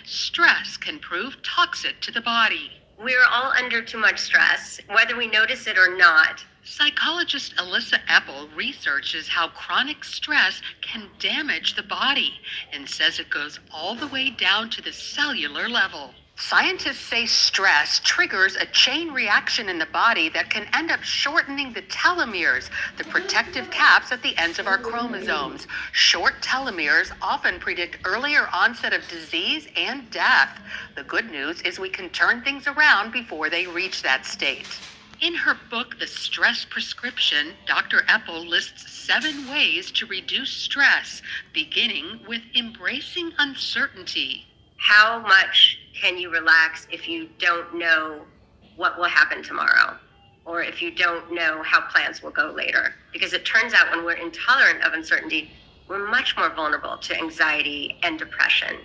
Stress can prove toxic to the body. We're all under too much stress, whether we notice it or not. Psychologist Alyssa Epple researches how chronic stress can damage the body and says it goes all the way down to the cellular level. Scientists say stress triggers a chain reaction in the body that can end up shortening the telomeres, the protective caps at the ends of our chromosomes. Short telomeres often predict earlier onset of disease and death. The good news is we can turn things around before they reach that state. In her book, The Stress Prescription, Dr. Epple lists 7 ways to reduce stress, beginning with embracing uncertainty. How much can you relax if you don't know what will happen tomorrow? Or if you don't know how plans will go later? Because it turns out when we're intolerant of uncertainty, we're much more vulnerable to anxiety and depression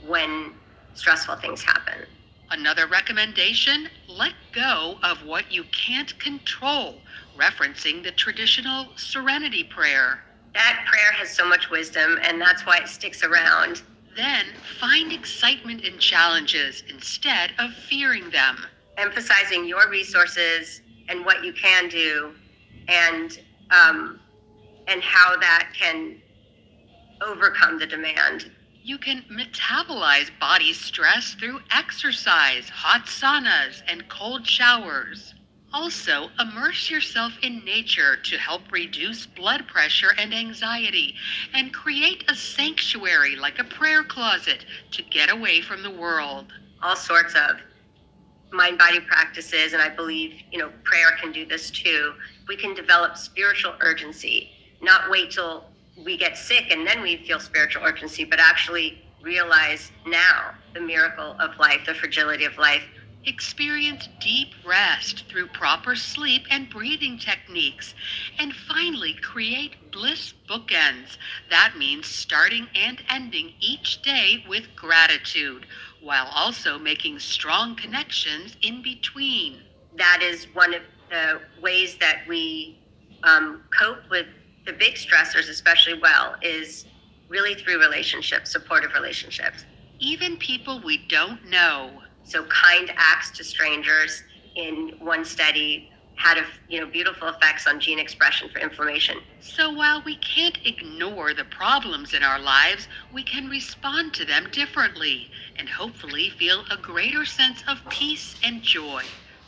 when stressful things happen. Another recommendation, let go of what you can't control, referencing the traditional serenity prayer. That prayer has so much wisdom, and that's why it sticks around. Then find excitement in challenges instead of fearing them. Emphasizing your resources and what you can do, and how that can overcome the demand. You can metabolize body stress through exercise, hot saunas, and cold showers. Also, immerse yourself in nature to help reduce blood pressure and anxiety, and create a sanctuary like a prayer closet to get away from the world. All sorts of mind-body practices, and I believe, prayer can do this too. We can develop spiritual urgency, not wait till we get sick and then we feel spiritual urgency, but actually realize now the miracle of life, the fragility of life. Experience deep rest through proper sleep and breathing techniques. And finally, create bliss bookends. That means starting and ending each day with gratitude, while also making strong connections in between. That is one of the ways that we cope with the big stressors especially well, is really through relationships, supportive relationships. Even people we don't know. So kind acts to strangers in one study had beautiful effects on gene expression for inflammation. So while we can't ignore the problems in our lives, we can respond to them differently and hopefully feel a greater sense of peace and joy.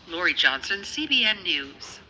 Lori Johnson, CBN News.